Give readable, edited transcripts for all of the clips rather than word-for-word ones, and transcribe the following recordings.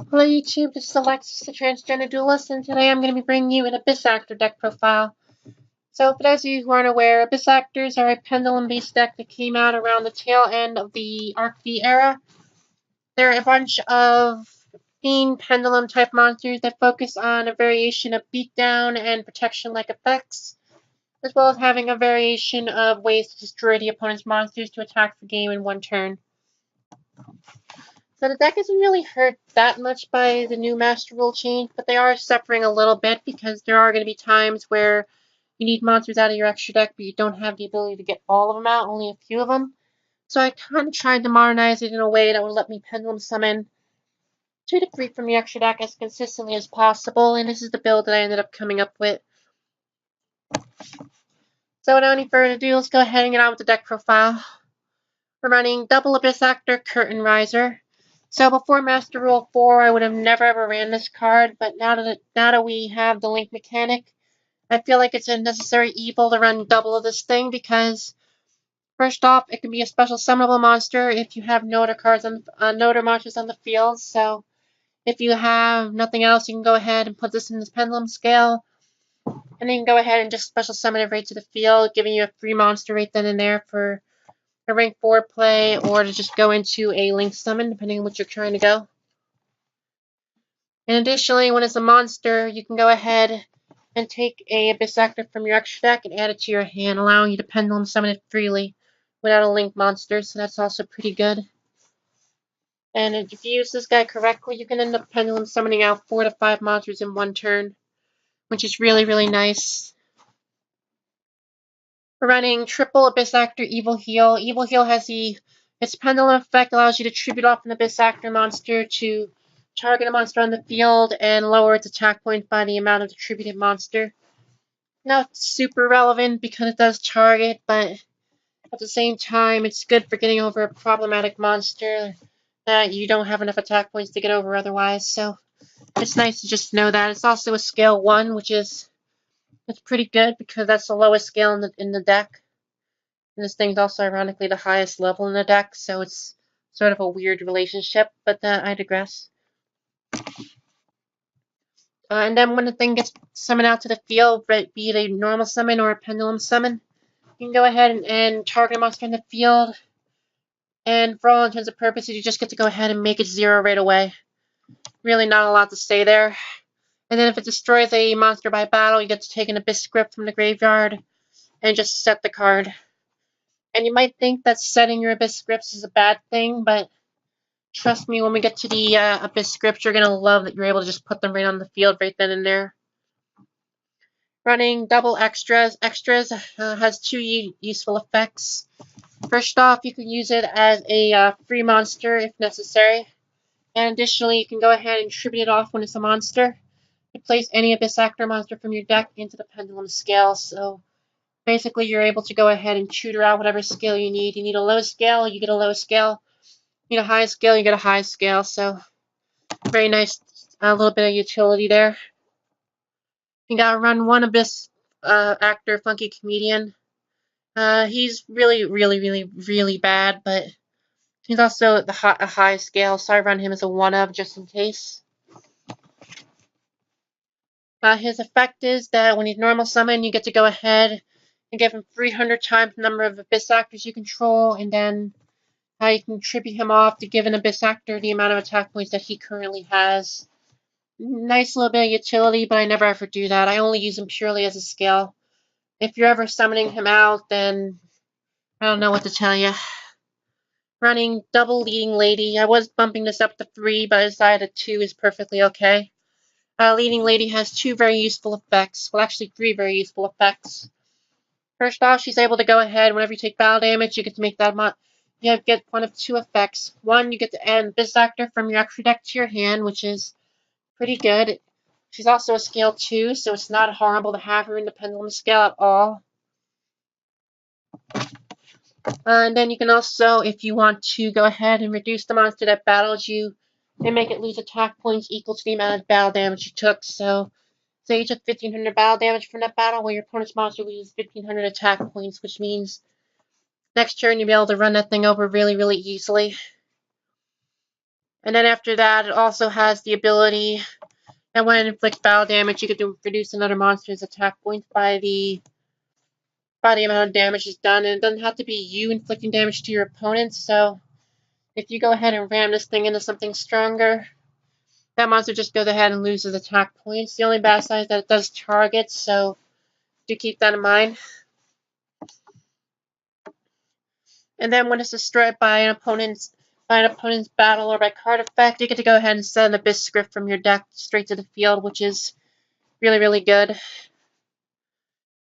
Hello YouTube, this is Alexis, the Transgender Duelist, and today I'm going to be bringing you an Abyss Actor deck profile. So for those of you who aren't aware, Abyss Actors are a Pendulum-based deck that came out around the tail end of the Arc V era. They're a bunch of Fiend Pendulum type monsters that focus on a variation of beatdown and protection-like effects, as well as having a variation of ways to destroy the opponent's monsters to attack the game in one turn. So the deck isn't really hurt that much by the new Master Rule change, but they are suffering a little bit because there are going to be times where you need monsters out of your extra deck, but you don't have the ability to get all of them out, only a few of them. So I kind of tried to modernize it in a way that would let me Pendulum Summon 2 to 3 from the extra deck as consistently as possible, and this is the build that I ended up coming up with. So without any further ado, let's go ahead and get on with the deck profile. We're running double Abyss Actor, Curtain Riser. So before Master Rule 4, I would have never ever ran this card, but now that we have the Link mechanic, I feel like it's a necessary evil to run double of this thing because, first off, it can be a special summonable monster if you have no other cards on no other monsters on the field. So if you have nothing else, you can go ahead and put this in this Pendulum Scale, and then you can go ahead and just special summon it right to the field, giving you a free monster right then and there for a rank 4 play, or to just go into a Link summon, depending on what you're trying to go. And additionally, when it's a monster, you can go ahead and take a Abyss Actor from your extra deck and add it to your hand, allowing you to Pendulum summon it freely without a Link monster, so that's also pretty good. And if you use this guy correctly, you can end up Pendulum summoning out 4 to 5 monsters in one turn, which is really, really nice. We're running triple Abyss Actor Evil Heal. Evil Heal has its Pendulum effect allows you to tribute off an Abyss Actor monster to target a monster on the field and lower its attack point by the amount of the tributed monster. Not super relevant because it does target, but at the same time, it's good for getting over a problematic monster that you don't have enough attack points to get over otherwise. So it's nice to just know that. It's also a scale 1, which is it's pretty good because that's the lowest scale in the deck. And this thing's also ironically the highest level in the deck, so it's sort of a weird relationship, but I digress. And then when the thing gets summoned out to the field, be it a normal summon or a Pendulum summon, you can go ahead and target a monster in the field, and for all intents and purposes, you just get to go ahead and make it 0 right away. Really not a lot to say there. And then if it destroys a monster by battle, you get to take an Abyss Script from the graveyard and just set the card. And you might think that setting your Abyss Scripts is a bad thing, but trust me, when we get to the Abyss Scripts, you're going to love that you're able to just put them right on the field right then and there. Running double Extras. Extras has 2 useful effects. First off, you can use it as a free monster if necessary. And additionally, you can go ahead and tribute it off when it's a monster. You place any Abyss Actor monster from your deck into the Pendulum Scale. So basically, you're able to go ahead and tutor out whatever scale you need. You need a low scale, you get a low scale. You need a high scale, you get a high scale. So very nice, a little bit of utility there. You gotta run 1 Abyss Actor Funky Comedian. He's really, really, really, really bad, but he's also a high scale, so I run him as a 1 of just in case. His effect is that when he's normal summon, you get to go ahead and give him 300 times the number of Abyss Actors you control, and then you can tribute him off to give an Abyss Actor the amount of attack points that he currently has. Nice little bit of utility, but I never ever do that. I only use him purely as a scale. If you're ever summoning him out, then I don't know what to tell you. Running double Leading Lady. I was bumping this up to 3, but I decided 2 is perfectly okay. Leading Lady has 2 very useful effects. Well, actually 3 very useful effects. First off, she's able to go ahead, whenever you take battle damage, you get to make that you get one of 2 effects. One, you get to add Abyss Actor from your extra deck to your hand, which is pretty good. She's also a scale 2, so it's not horrible to have her in the Pendulum Scale at all. And then you can also, if you want to, go ahead and reduce the monster that battles you and make it lose attack points equal to the amount of battle damage you took. So, say you took 1500 battle damage from that battle, well, your opponent's monster loses 1500 attack points, which means next turn you'll be able to run that thing over really, really easily. And then after that, it also has the ability that when it inflicts battle damage, you can reduce another monster's attack points by the amount of damage is done. And it doesn't have to be you inflicting damage to your opponents. So if you go ahead and ram this thing into something stronger, that monster just goes ahead and loses attack points. The only bad side is that it does target, so do keep that in mind. And then when it's destroyed by an opponent's battle or by card effect, you get to go ahead and send an Abyss Script from your deck straight to the field, which is really, really good.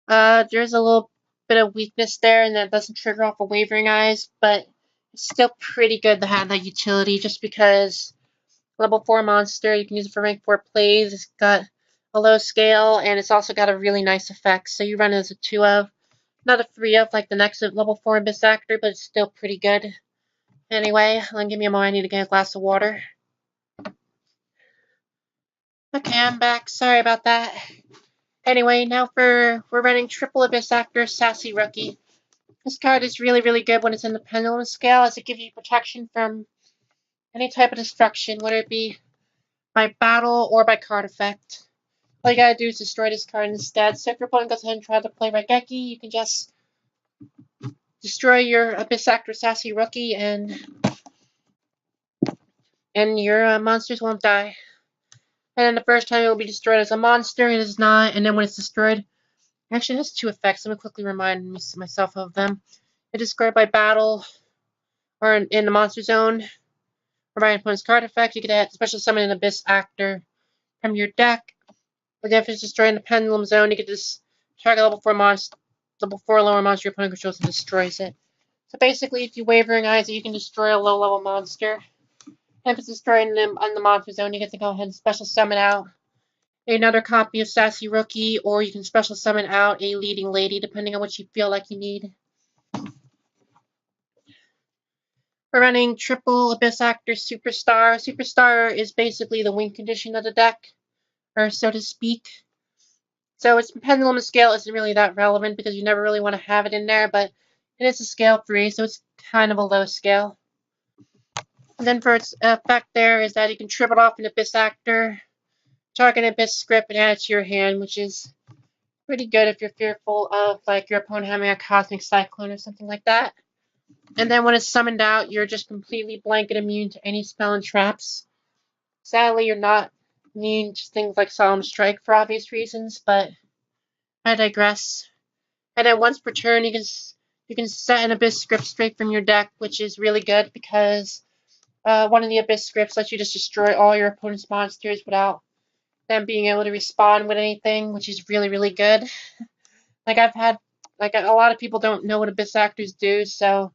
There's a little bit of weakness there, and that doesn't trigger off a Wavering Eyes, but it's still pretty good to have that utility, just because level 4 monster, you can use it for rank 4 plays. It's got a low scale, and it's also got a really nice effect. So you run it as a 2 of, not a 3 of like the next level 4 Abyss Actor, but it's still pretty good. Anyway, give me a moment, I need to get a glass of water. Okay, I'm back. Sorry about that. Anyway, now we're running triple Abyss Actor Sassy Rookie. This card is really, really good when it's in the Pendulum scale, as it gives you protection from any type of destruction, whether it be by battle or by card effect. All you gotta do is destroy this card instead. So if your opponent goes ahead and tries to play Raigeki, you can just destroy your Abyss Actor Sassy Rookie, and your monsters won't die. And then the first time it will be destroyed as a monster, it is not. And then when it's destroyed, actually it has 2 effects. Let me quickly remind myself of them. It is destroyed by battle, or in the monster zone, or by an opponent's card effect. You can add special summon an Abyss Actor from your deck. But if it's destroyed in the Pendulum zone, you can just target level 4 monster, level 4 lower monster your opponent controls and destroys it. So basically, if you Wavering Eyes it, you can destroy a low level monster. And if it's destroyed in the monster zone, you get to go ahead and special summon out another copy of Sassy Rookie, or you can special summon out a Leading Lady, depending on what you feel like you need. We're running triple Abyss Actor Superstar. Superstar is basically the win condition of the deck, or so to speak. So its pendulum scale isn't really that relevant because you never really want to have it in there, but it is a scale 3, so it's kind of a low scale. And then for its effect there is that you can trip it off an Abyss Actor, target an Abyss Script, and add it to your hand, which is pretty good if you're fearful of like your opponent having a Cosmic Cyclone or something like that. And then when it's summoned out, you're just completely blanket immune to any spell and traps. Sadly, you're not immune to things like Solemn Strike for obvious reasons, but I digress. And then once per turn, you can set an Abyss Script straight from your deck, which is really good because one of the Abyss Scripts lets you just destroy all your opponent's monsters without them being able to respond with anything, which is really, really good. Like I've had, like a lot of people don't know what Abyss Actors do, so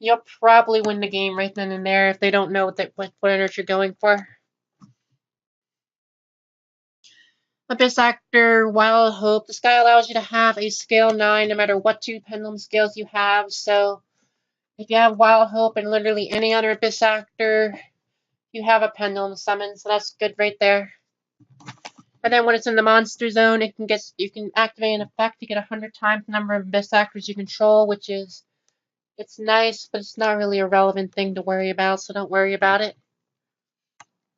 you'll probably win the game right then and there if they don't know what alert you're going for. Abyss Actor Wild Hope. This guy allows you to have a scale 9 no matter what 2 pendulum scales you have. So if you have Wild Hope and literally any other Abyss Actor, you have a pendulum summon. So that's good right there. And then when it's in the monster zone, you can activate an effect to get 100 times the number of Abyss Actors you control, which is it's nice, but it's not really a relevant thing to worry about, so don't worry about it.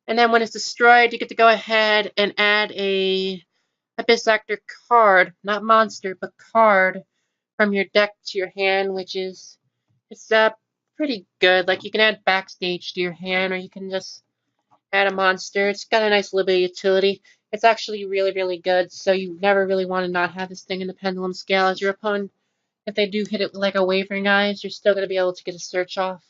And then when it's destroyed, you get to go ahead and add a Abyss Actor card, not monster, but card from your deck to your hand, which is it's pretty good. Like you can add Backstage to your hand, or you can just add a monster. It's got a nice little bit of utility. It's actually really, really good, so you never really want to not have this thing in the pendulum scale. As your opponent, if they do hit it like a Wavering Eyes, you're still going to be able to get a search off.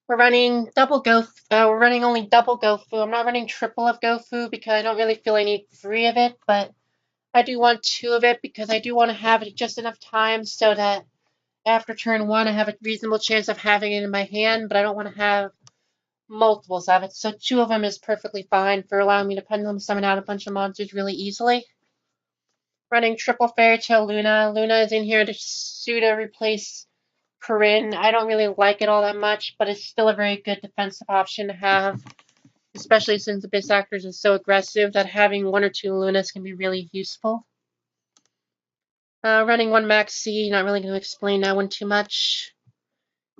We're running double Gofu. We're running only double Gofu. I'm not running triple of Gofu because I don't really feel I need 3 of it, but I do want 2 of it because I do want to have it just enough time so that after turn 1 I have a reasonable chance of having it in my hand, but I don't want to have multiples of it. So 2 of them is perfectly fine for allowing me to pendulum summon out a bunch of monsters really easily. Running triple Fairy Tail Luna. Luna is in here to pseudo replace Corinne. I don't really like it all that much, but it's still a very good defensive option to have, especially since Abyss Actors is so aggressive that having 1 or 2 Lunas can be really useful. Running 1 Maxi, not really going to explain that one too much.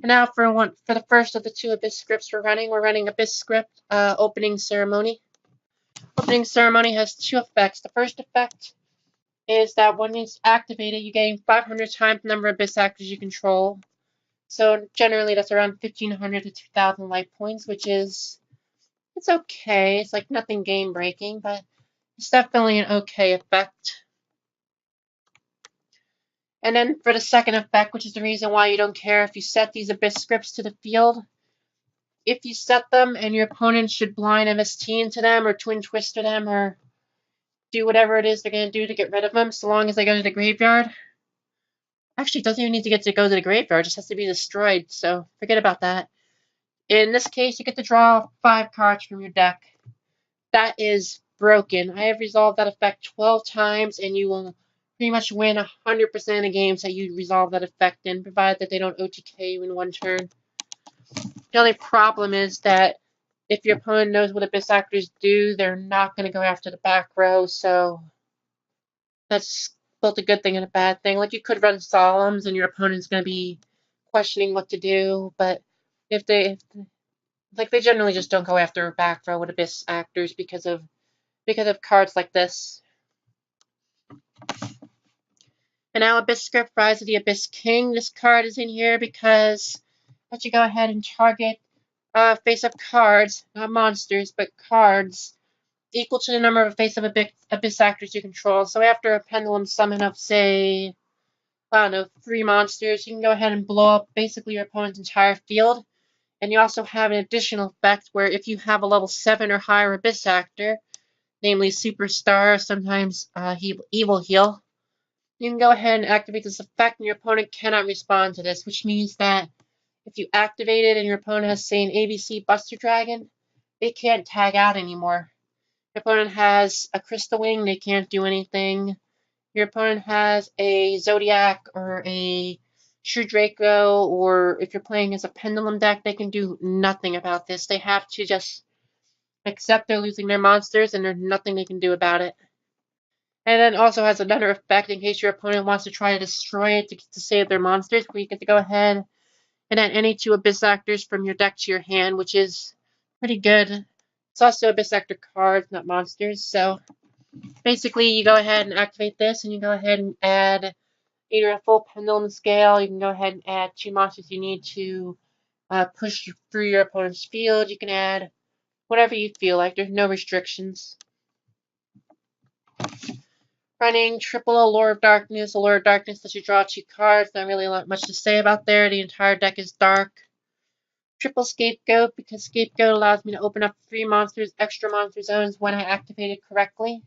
And now for the first of the two Abyss scripts we're running Abyss script Opening Ceremony. Opening Ceremony has two effects. The first effect is that when it's activated, you gain 500 times the number of Abyss actors you control. So generally that's around 1,500 to 2,000 life points, which is, it's okay. It's like nothing game breaking, but it's definitely an okay effect. And then for the second effect, which is the reason why you don't care if you set these Abyss scripts to the field, if you set them and your opponent should blind MST into them or twin twister them or do whatever it is they're going to do to get rid of them, so long as they go to the graveyard. Actually, it doesn't even need to go to the graveyard, it just has to be destroyed, so forget about that. In this case, you get to draw 5 cards from your deck. That is broken. I have resolved that effect 12 times, and you will pretty much win 100% of the games that you resolve that effect in, provided that they don't OTK you in one turn. The only problem is that if your opponent knows what Abyss Actors do, they're not going to go after the back row, so that's both a good thing and a bad thing. Like, you could run Solemns, and your opponent's going to be questioning what to do, but if they generally just don't go after back row with Abyss Actors because of cards like this. And now Abyss Script, Rise of the Abyss King. This card is in here because let you go ahead and target face-up cards, not monsters, but cards, equal to the number of face-up Abyss Actors you control. So after a Pendulum Summon of, say, I don't know, 3 monsters, you can go ahead and blow up basically your opponent's entire field. And you also have an additional effect where if you have a level 7 or higher Abyss Actor, namely Superstar, sometimes Evil Heal, you can go ahead and activate this effect and your opponent cannot respond to this, which means that if you activate it and your opponent has, say, an ABC Buster Dragon, they can't tag out anymore. Your opponent has a Crystal Wing, they can't do anything. Your opponent has a Zodiac or a True Draco, or if you're playing as a Pendulum deck, they can do nothing about this. They have to just accept they're losing their monsters, and there's nothing they can do about it. And then also has another effect in case your opponent wants to try to destroy it to save their monsters, where you get to go ahead and add any 2 Abyss Actors from your deck to your hand, which is pretty good. It's also Abyss Actor cards, not monsters, so basically you go ahead and activate this, and you go ahead and add either a full Pendulum Scale, you can go ahead and add 2 monsters you need to push through your opponent's field, you can add whatever you feel like, there's no restrictions. Running triple Allure of Darkness. Allure of Darkness lets you draw 2 cards. Not really much to say about there. The entire deck is dark. Triple Scapegoat, because Scapegoat allows me to open up 3 monsters, extra monster zones when I activate it correctly.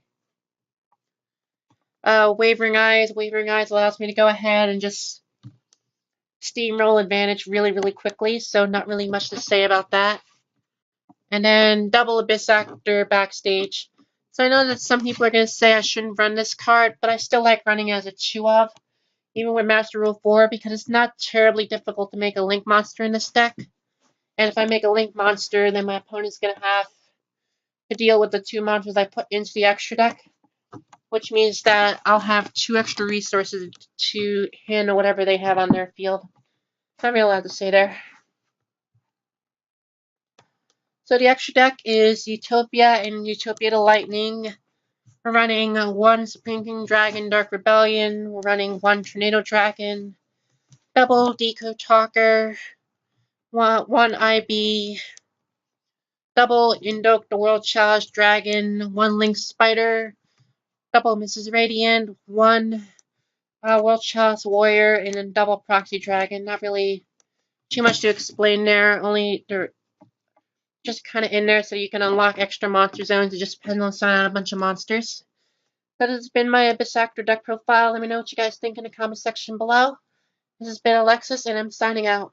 Wavering Eyes. Wavering Eyes allows me to go ahead and just steamroll advantage really, really quickly, so not really much to say about that. And then double Abyss Actor Backstage. So I know that some people are going to say I shouldn't run this card, but I still like running as a 2-of, even with Master Rule 4, because it's not terribly difficult to make a Link monster in this deck. And if I make a Link monster, then my opponent's going to have to deal with the 2 monsters I put into the extra deck, which means that I'll have 2 extra resources to handle whatever they have on their field. Not really allowed to say there. So the extra deck is Utopia and Utopia the Lightning. We're running 1 Supreme King Dragon Dark Rebellion. We're running 1 Tornado Dragon. Double Decode Talker. 1 IB. Double Invoke the World Challenge Dragon. 1 Link Spider. Double Mrs. Radiant. 1 World Chalice Warrior. And then double Proxy Dragon. Not really too much to explain there. Only they're just kind of in there so you can unlock extra monster zones and just Pendulum Summon out a bunch of monsters. That has been my Abyss Actor deck profile. Let me know what you guys think in the comment section below. This has been Alexis, and I'm signing out.